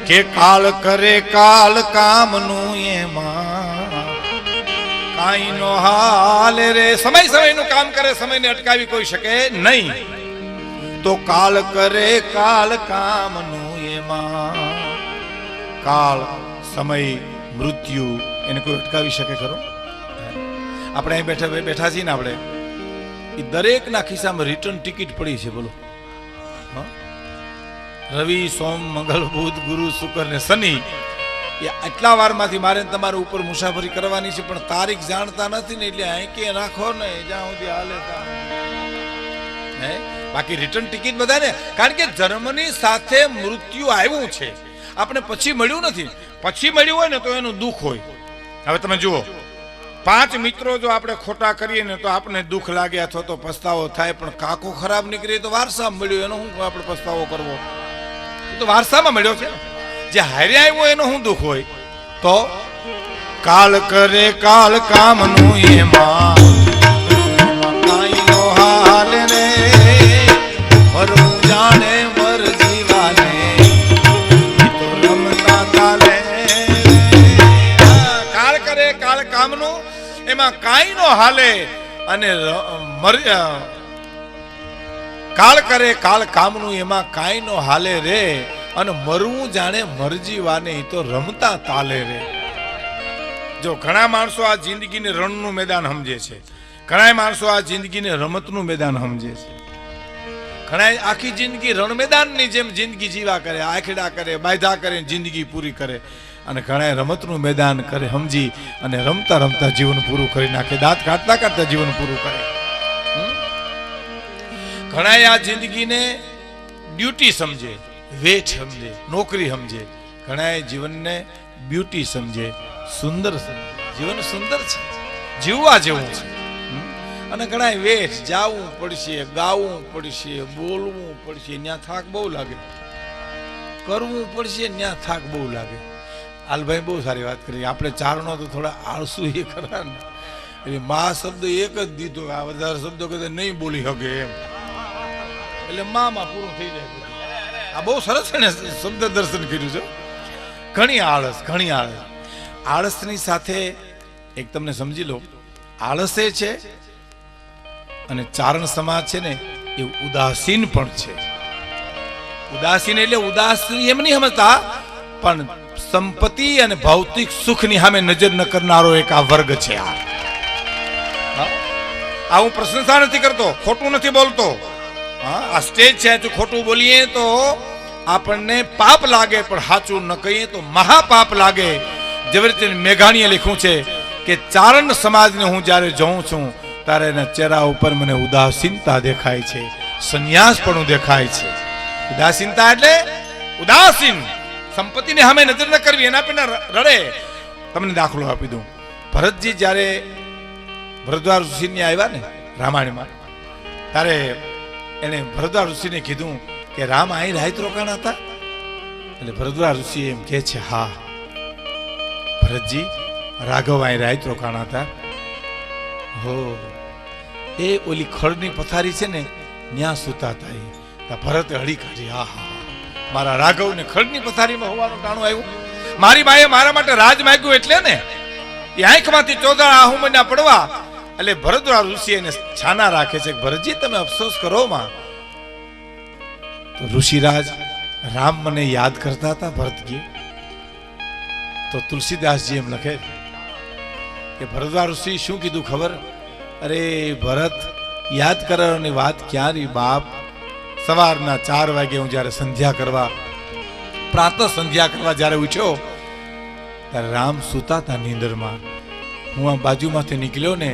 કે કાળ કરે કાલ કામનું એમાં કાઈ નો હાલ રે. સમય સમયનું કામ કરે, સમયને અટકાવી કોઈ શકે નહીં. તો કાળ કરે કાલ કામનું એમાં. કાળ, સમય, મૃત્યુ એને કોઈ અટકાવી શકે ખરો? આપણે અહીં બેઠા છીએ ને, આપણે એ દરેકના ખિસ્સામાં રિટર્ન ટિકિટ પડી છે. બોલો, રવિ, સોમ, મંગળ, બુધ, ગુરુ, શુક્ર ને શનિ, એ આટલા વારમાંથી મારે તમારા ઉપર મુસાફરી કરવાની છે. પણ તારીખ જાણતા નથી ને એટલે અહીં કે રાખો ને જ્યાં સુધી હાલે બાકી રિટર્ન ટિકિટ બધા ને. કારણ કે જન્મની સાથે મૃત્યુ આવ્યું છે, આપણે પછી મળ્યું નથી. પછી મળ્યું હોય ને તો એનું દુઃખ હોય. હવે તમે જુઓ, 5 મિત્રો જો આપણે ખોટા કરીએ ને તો આપણે દુઃખ લાગે અથવા તો પસ્તાવો થાય. પણ કાકો ખરાબ નીકળે તો વારસા મળ્યું, એનો શું આપણે પસ્તાવો કરવો? તો વારસામાં મળ્યો છે. જે હારે આવ્યો એનો શું દુઃખ હોય? તો કાળ કરે કાળ કામનું એમાં કાઈ નો હાલ રે, મરવું જાણે મર જીવાને તો રમતા તાલે. કાળ કરે કાળ કામનું એમાં કાઈ નો હાલે, અને કાળ કરે કાળ કામનું એમાં કાઈ નો હાલે રે, અને મરવું જાણે મરજીવાને તો રમતા તાલે રે. જો ઘણા માણસો આ જિંદગીને રણનું મેદાન સમજે છે, ઘણા માણસો આ જિંદગીને રમતનું મેદાન સમજે છે. ઘણા આખી જિંદગી રણ મેદાનની જેમ જિંદગી જીવા કરે, આખેડા કરે, બાયધા કરે, જિંદગી પૂરી કરે. અને ઘણા રમતનું મેદાન કરે સમજી અને રમતા રમતા જીવન પૂરું કરી નાખે, દાંત કાઢતા કાઢતા જીવન પૂરું કરે. ઘણા આ જિંદગીને ડ્યુટી સમજે, વેઠ સમજે, નોકરી સમજે. ઘણા જીવનને બ્યુટી સમજે, સુંદર સમજે. જીવન સુંદર છે, જીવવા જેવું છે. અને ઘણા વેઠ, જાવું પડશે, ગાવું પડશે, બોલવું પડશે, ત્યાં થાક બહુ લાગે, કરવું પડશે, ત્યાં થાક બહુ લાગે. હાલભાઈ બહુ સારી વાત કરી. આપણે ચારણો તો થોડા આળસુ એ ખરા ને, એટલે મા શબ્દ એક જ દીધો, આ વધારે શબ્દો કદાચ નહીં બોલી શકે એમ, એટલે માં પૂરું થઈ જાય. આ બહુ સરસ છે ને શબ્દ દર્શન કર્યું છે. ઘણી આળસ, ઘણી આળસ. આળસની સાથે એક તમને સમજી લો, આળસે છે અને ચારણ સમાજ છે ને એ ઉદાસીન પણ છે. ઉદાસીન એટલે ઉદાસી એમ નહીં સમજતા, પણ સંપત્તિ અને ભૌતિક સુખની સામે નજર ન કરનારો એક આ વર્ગ છે. આ હું પ્રશંસા નથી કરતો, ખોટું નથી બોલતો. આ સ્ટેજ છે, જો ખોટું બોલીએ તો આપણને પાપ લાગે, પણ સાચું ન કહીએ તો મહાપાપ લાગે. જેવી રીતે મેઘાણીએ લખ્યું છે કે ચારણ સમાજને હું જ્યારે જોઉં છું ત્યારે એના ચહેરા ઉપર મને ઉદાસીનતા દેખાય છે, સંન્યાસ પણ દેખાય છે. ઉદાસીનતા એટલે ઉદાસીન, સંપત્તિને સામે નજર ન કરવી, એના પર રડે. તમને દાખલો આપી દઉં. ભરતજી જ્યારે ભરદ્વાજ ઋષિને આવ્યા ને રામાયણમાં, ત્યારે એને ભરદ્વાજ ઋષિને કીધું કે રામ અહીં રાત રોકાણા હતા? એટલે ભરદ્વાજ ઋષિ એમ કહે છે, હા ભરતજી, રાઘવ અહીં રાત રોકાણા હતા. હો, એ ઓલી ખડની પથારી છે ને ત્યાં સુતા હતા. ભરતે હળી કાઢી, હા હા, મારા રાઘવને ખડની પથારીમાં હોવાનું ટાણું આવ્યું. મારી બાએ મારા માટે રાજ માંગ્યું એટલે ને એ આંખમાંથી ચોદા આહુમના પડવા. એટલે ભરદ્વાજ ઋષિ એને છાના રાખે છે, ભરતજી તમે અફસોસ કરો માં. તો ઋષિરાજ રામ મને યાદ કરતા હતા ભરતજી. તો તુલસીદાસજી એમ લખે કે ભરદ્વાજ ઋષિ શું કીધું ખબર? અરે ભરત, યાદ કરવાની વાત ક્યાં રહી બાપ. સવારના 4 વાગે હું જયારે સંધ્યા કરવા, પ્રાતઃ સંધ્યા કરવા જયારે ઉઠ્યો ત્યારે રામ સુતા હતા નીંદરમાં. હું આ બાજુમાંથી નીકળ્યો ને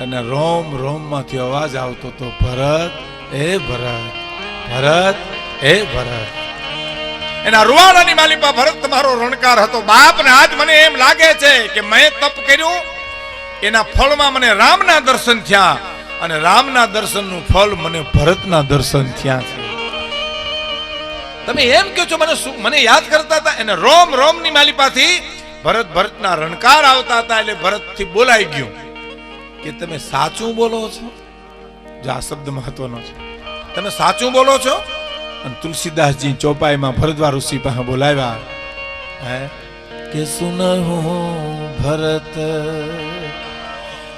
અને રોમ રોમ માંથી અવાજ આવતો તો, ભરત એ ભરત, ભરત એ ભરત. એના રૂવાડાની માલિપા ભરત તમારો રણકાર હતો બાપ. ને આજ મને એમ લાગે છે કે મેં તપ કર્યું, એના ફળમાં મને રામના દર્શન થયા, અને રામના દર્શનનું ફળ મને ભરતના દર્શન થયા છે. તમે એમ કહો છો મને યાદ કરતા હતા? એને રોમ રોમ ની માલિપાથી ભરતના રણકાર આવતા હતા. એટલે ભરતથી બોલાઈ ગયું કે તમે સાચું બોલો છો. જો આ શબ્દ મહત્વનો છે, તમે સાચું બોલો છો. અને તુલસીદાસજી ચોપાઈમાં ભરદ્વાજ ઋષિ પાસે બોલાવ્યા, હે કે સુનહો ભરત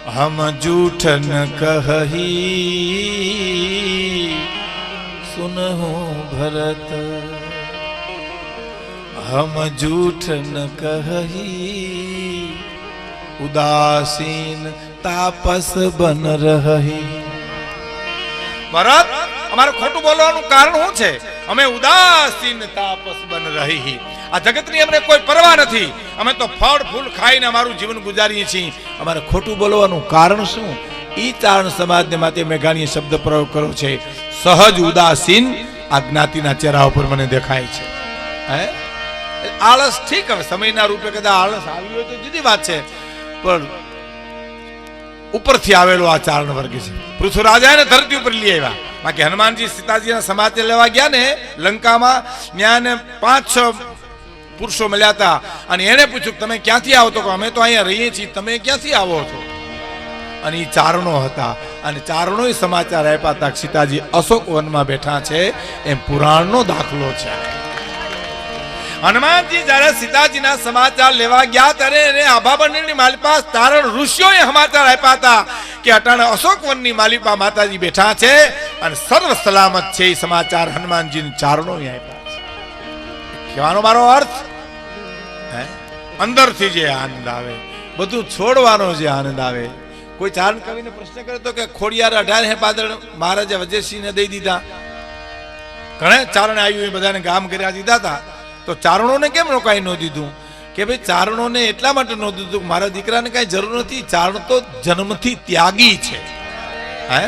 हम झूठ न कही, सुनहो भरत हम झूठ न कही, उदासीन तापस बन रही. ભરત, અમારું ખોટું બોલવાનું કારણ શું છે? અમે ઉદાસીન તાપસ બન રહી. આ જગતની અમને કોઈ પરવા નથી. અમે તો ફળ ફૂલ ખાઈને અમારું જીવન ગુજારીએ છીએ. અમારે ખોટું બોલવાનું કારણ શું? ઈ ચારણ સમાજને માટે મેઘાણીએ શબ્દ પ્રયોગ કર્યો છે, સહજ ઉદાસીન આ જ્ઞાતિના ચહેરા ઉપર મને દેખાય છે. હે આળસ ઠીક, હવે સમયના રૂપે કદાચ આળસ આવી હોય તો જુદી વાત છે, પણ ઉપરથી આવેલો આ ચારણ વર્ગ છે. પૃથ્વીરાજાને ધરતી ઉપર લઈ આવ્યા. બાકી હનુમાનજી સીતાજીના સમાચાર લેવા ગયા ને લંકામાં, ત્યાં ને 5-6 પુરુષો મળ્યા હતા અને એને પૂછ્યું તમે ક્યાંથી આવો? તો અમે તો અહીંયા રહીએ છીએ, તમે ક્યાંથી આવો છો? અને એ ચારણો હતા અને ચારણોએ સમાચાર આપ્યા હતા કે સીતાજી અશોક વનમાં બેઠા છે, એમ પુરાણનો દાખલો છે. હનુમાનજી જ્યારે સીતાજીના સમાચાર લેવા ગયા ત્યારે એને આભાબંડની માલિપા તારણ ઋષિઓએ સમાચાર આપ્યા હતા કે અટાણે અશોક વનની માલિપા માતાજી બેઠા છે અને સર્વ સલામત છે. એ સમાચાર હનુમાનજીને ચારણોએ આપ્યા છે. કહેવાનો મારો અર્થ અંદરથી જે આનંદ આવે, બધું છોડવાનો જે આનંદ આવે. કોઈ ચારણ કવિને પ્રશ્ન કર્યો તો કે ખોડિયાર 18 પાદળ મહારાજે વજયસિંહને દઈ દીધા. ઘણા ચારણ આવ્યું, એ બધાને ગામ કર્યા દીધા હતા. તો ચારણોને કેમ રોકાઈ ન દીધું? કે ભાઈ ચારણોને એટલા માટે ન દીધું કે મારા દીકરાને કઈ જરૂર નથી, ચારણ તો જન્મથી ત્યાગી છે. હે,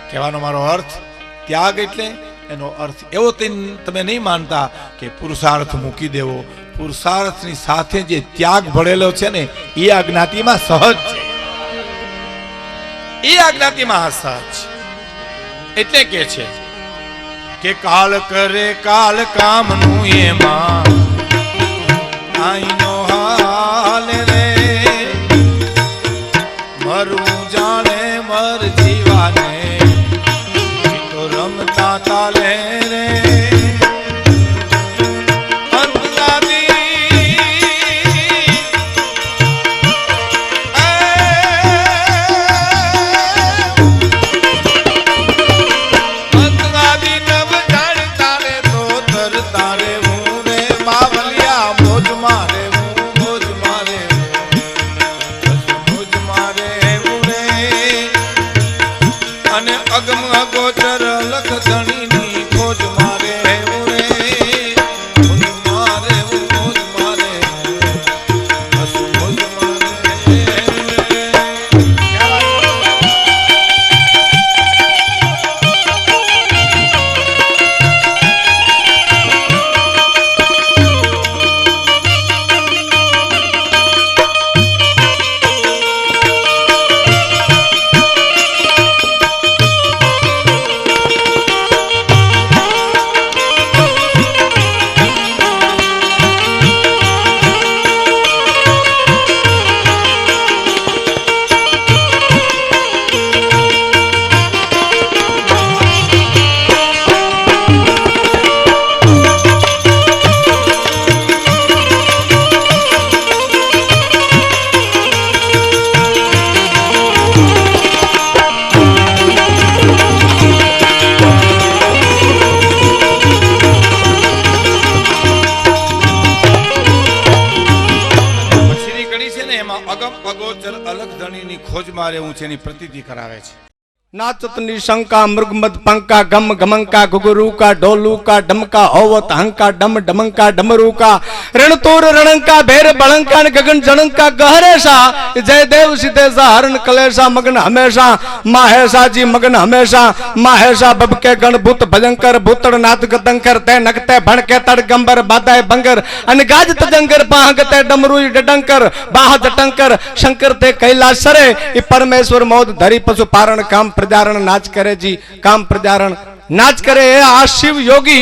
કહેવાનો મારો અર્થ ત્યાગ એટલે એનો અર્થ એવો તમે નહીં માનતા કે પુરુષાર્થ મૂકી દેવો. પુરુષાર્થની સાથે જે ત્યાગ ભળેલો છે ને એ આ જ્ઞાતિમાં સહજ છે. એ આ જ્ઞાતિમાં સહજ એટલે કે છે કે કાળ કરે કાળ કામનું એમાં આઈનો હાલ રે, મરું જાણે મર જીવાને તો રમતા તાલે રે. પ્રતીતિ કરાવે છે. नाचतनी शंका मृगमद पंका गम गमंका गुगुरु का डोलू का डमका होवत हंका डम डमंका डमरू का रणतोर रणंका भेर बड़ंका गगन जनंका गहरेशा जय देव सिद्धेशा हरण कलेशा मगन हमेशा माहेशा जी मगन हमेशा माहेशा बबके गणभूत भयंकर भूतड़ नाथ गतंकर ते नगते भणके तड़गंबर बाधाए बंगर अन गाज तजंगर पाहगते डमरू डडंकर बाह जटंकर शंकर ते कैलाश सरे ये परमेश्वर मोद धरी पशु पारण काम प्रजारण नाच करे जी काम प्रजारण नाच करे आ शिव योगी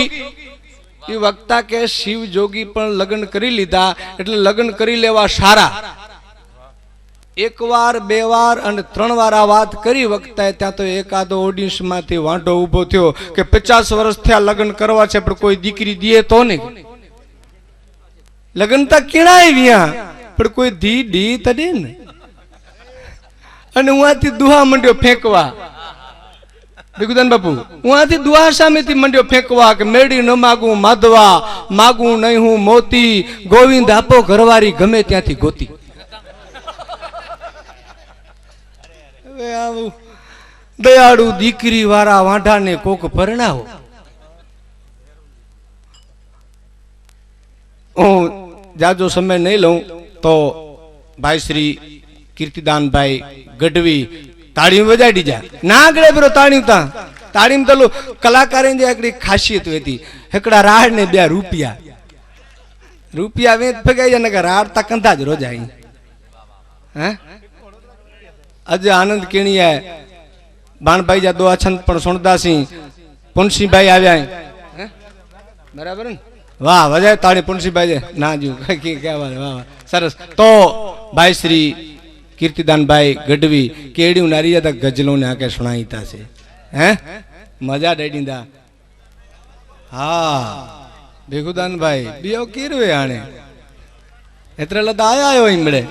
ये वक्ता के शिव जोगी पण लग्न करी लीधा એટલે લગ્ન કરી લેવા સારા એક વાર બે વાર અને ત્રણ વાર આ વાત કરી વખતે ત્યાં તો એકાદો ઓડિયન્સ માંથી વાંઢો ઊભો થયો કે 50 વર્ષ થયા લગ્ન કરવા છે પણ કોઈ દીકરી દીએ તો નહીં લગ્ન તો કેણાય વ્યા પણ કોઈ દી દી તડે ને અને ઉહાથી દુહા મંડ્યો ફેંકવા ભીખુદાન બાપુ ઉહાથી દુહા સામેથી મંડ્યો ફેંકવા કે મેડી ન માગું માધવા માગું નહીં હું મોતી ગોવિંદ આપો ઘરવારી ગમે ત્યાંથી ગોતી હવે આવું દયાળુ દીકરી વાળા વાંઢાને કોક પરણાવો હું જાજો સમય નહીં લઉં તો ભાઈ શ્રી કીર્તિદાનભાઈ ગઢવી તાળી વજાડી જા ના આગળ બરો તાળી તા તાળી તલો કલાકારની જે એકડી ખાસિયત હતી એકડા રાડ ને 2 રૂપિયા વેચ ફગાઈ ને કે રાડ તા કંધા જ રોજાઈ હે આજે આનંદ કેણીયા ભાણભાઈ જા દો અછંત પણ સુણદાસી પુનસિંહભાઈ આવ્યા હે? બરાબર ને વાહ વજાય તાળી પુનસિંહભાઈ ના જુ વાહ વાહ સરસ તો ભાઈ શ્રી કીર્તિદાનભાઈ ગઢવી કેડી નારી હતા ગજલો ને આકે સુણાઈતા છે હે મજા ડેડીંદા હા ભેગુદાનભાઈ બીઓ કીરવે આણે એતરે લતા આયા આયો ઈમડે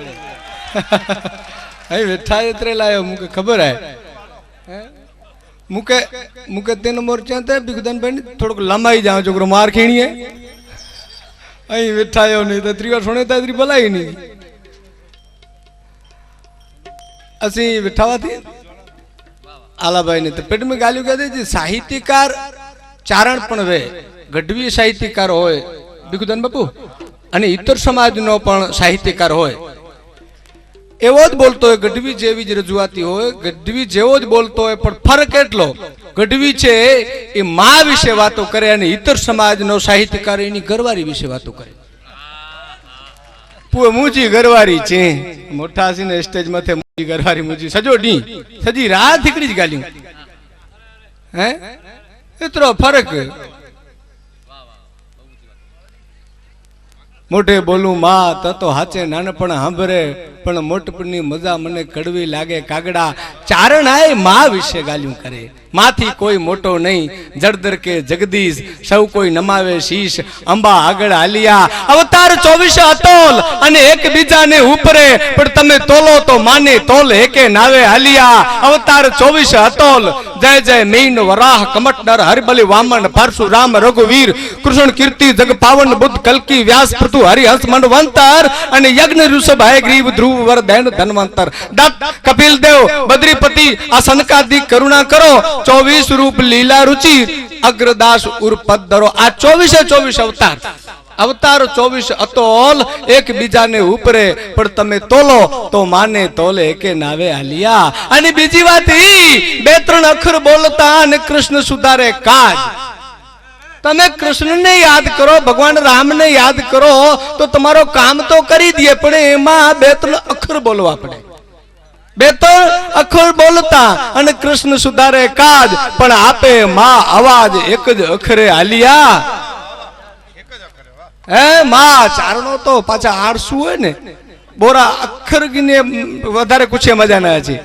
અહીં બેઠા એતરે લાયો મુકે ખબર હે મુકે મુકે તેનો મોરચા તે ભેગુદાનભાઈ થોડોક લંબાઈ જાવ છોકરો માર ખીણીએ અહીં બેઠા આયો નહીં તો ત્રીવાર સુણેતા ત્રી ભલાઈ નહીં ਅਸੀਂ વિઠાવાથી આલાભાઈ ને તો પેટ મેં ગાલ્યું કહે છે સાહિત્યકાર ચારણ પણ વે ગઢવી સાહિત્યકાર હોય ભીખુદાન બાપુ અને ઇતર સમાજનો પણ સાહિત્યકાર હોય એવો જ બોલતો હોય ગઢવી જેવી જ રજૂઆતી હોય ગઢવી જેવો જ બોલતો હોય પણ ફરક એટલો ગઢવી છે એ મા વિશે વાતો કરે અને ઇતર સમાજનો સાહિત્યકાર એની ઘરવાળી વિશે વાતો કરે મુજી ઘરવાળી છે મોટા હસીને સ્ટેજ માથે મુજી ઘરવાળી મુજી સજો ડી સજી રાત નીકળી જ ગાલ્યું હે એતરો ફરક મોટે બોલું માં તો હાચે નાનપણ સાંભળે પણ મોટપણની મજા મને કડવી લાગે કાગડા ચારણ આય માં વિશે ગાલ્યું કરે માથી કોઈ મોટો નહીં જળદર કે જગદીશ સૌ કોઈ નમાવે શીશ અંબા આગળ હાલિયા અવતાર 24 અતોલ અને એક બીજાને ઉપરે પણ તમે તોલો તો માને તોલ એકે નાવે હાલિયા અવતાર 24 અતોલ જય જય મેન વરાહ કમટનર હરિબલી વામન પરશુરામ રઘુવીર કૃષ્ણ કીર્તિ જગ પાવન બુદ્ધ કલ્કી વ્યાસ પૃથુ હરિહંસ મનવંતર અને યજ્ઞ ઋષભ હય ગ્રીવ ધ્રુવ વરદૈન ધન્વંતર દત્ત કપિલ દેવ બદ્રીપતિ આ સનકાદિક કરુણા કરો 24 રૂપ લીલા રુચિ અગ્રદાસ ઉર્પદરો આ 24 અવતાર અવતાર 24 અતોલ એક બીજાને ઉપરે પણ તમે તોલો તો માને તોલે કે નાવે હાલિયા અને બીજી વાત ઈ બે ત્રણ અક્ષર બોલતા અને કૃષ્ણ સુધારે કાજ તમે કૃષ્ણને યાદ કરો ભગવાન રામને યાદ કરો તો તમારો કામ તો કરી દે પણ એમાં બે ત્રણ અક્ષર બોલવા પડે બે ત્રણ અક્ષર બોલતા અને કૃષ્ણ સુધારે કાજ પણ આપે માં અવાજ એક જ અક્ષરે હાલિયા હે માં ચારણો તો પાછા આળસુ હોય ને બોરા અક્ષર ગીને વધારે કુછે મજા ના છે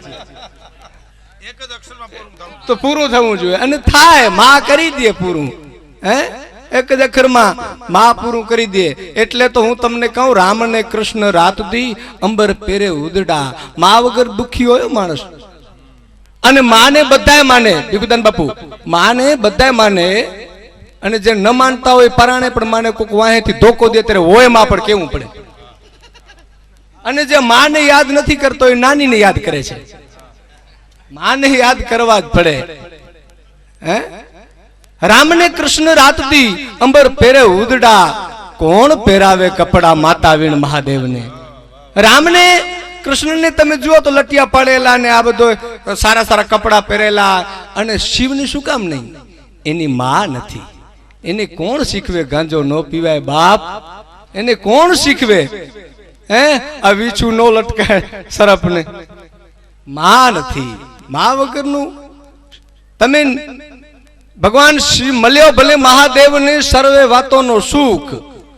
તો પૂરું થવું જોઈએ અને થાય માં કરી દે પૂરું હે એક જ અક્ષરમાં માં પૂરું કરી દે એટલે તો હું તમને કહું રામ ને કૃષ્ણ રાત દી અંબર પેરે ઉદડા માં વગર દુખી હોય માણસ અને માને બધાય માને ભીખુદાન બાપુ માને બધાય માને અને જે ન માનતા હોય પરાણે પણ માને કોક વાહેથી ધોકો દે ત્યારે હોય માં પણ કેવું પડે અને જે માને યાદ નથી કરતો એ નાનીને યાદ કરે છે માને યાદ કરવા જ પડે હે રામ ને કૃષ્ણ રાત દી અંબર પેરે ઉદડા કોણ પહેરાવે કપડા માતા વીણ મહાદેવને રામ ને કૃષ્ણ ને તમે જુઓ તો લટિયા પાડેલા ને આ બધો સારા સારા કપડા પહેરેલા અને શિવને શું કામ નહીં એની માં નથી એને કોણ શીખવે ગાંજો નો પીવાય બાપ એને કોણ શીખવે હે આ વીછું નો લટકાય સરપ ને માં નથી માં વગરનું તમે ભગવાન શ્રી મળ્યો ભલે મહાદેવ ને સર્વે વાતોનો સુખ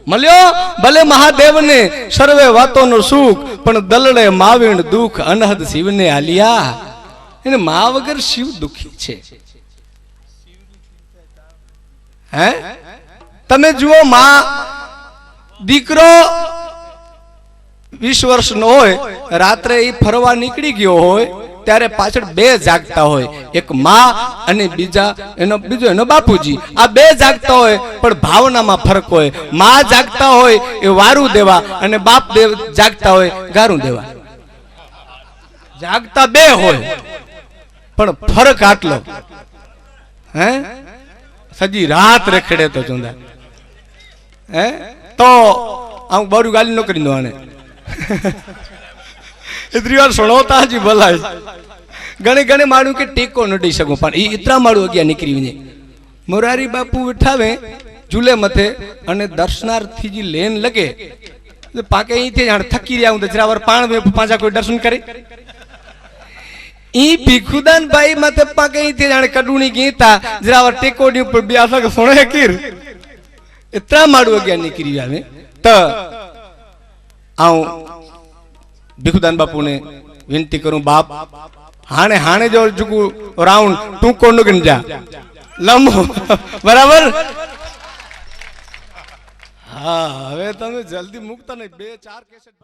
મળ્યો ભલે મહાદેવ ને સર્વે વાતોનો સુખ પણ દલડે માવીણ દુઃખ અનહદ શિવને આલિયા એને મા વગર શિવ દુખી છે હે તમે જુઓ માં દીકરો 20 વર્ષનો હોય રાત્રે એ ફરવા નીકળી ગયો હોય ત્યારે પાછળ બે જાગતા હોય એક માં અને બીજો એનો બાપુજી આ બે જાગતા હોય પણ ભાવનામાં ફરક હોય માં જાગતા હોય એ વારું દેવા અને બાપ જાગતા હોય ગારું દેવા જાગતા બે હોય પણ ફરક આટલો હે સજી રાત રેખડે તો ચુંદા હે તો આમ બારું ગાલી ન કરી દો આને इतनी बार सुनोता जी भला गणे गणे माण्हू के टेको न ॾेई सघूं पाण एतिरा माण्हू अॻियां निकिरी वञे मोरारी बापू वेठावे झूले मथे अने दर्शनार्थी जी लेन लगे पाके ई थे हाणे थकी रहिया हूं त जरा वर पाण में पांजा कोई दर्शन करे ई भिखुदान भाई मते पाके थी जाने कडूनी गीता जरा टेकोडी ऊपर ब्यासा के सुने किर इतना माड़ू गया निकरी आवे त आऊं भिखुदान बापू ने विनती करूं बाप हाने हाने जो जुगु राउंड तू कोंडो गंजा लंबो बराबर हाँ हवे तमे जल्दी मुक्त नहीं 2-4 कैसेट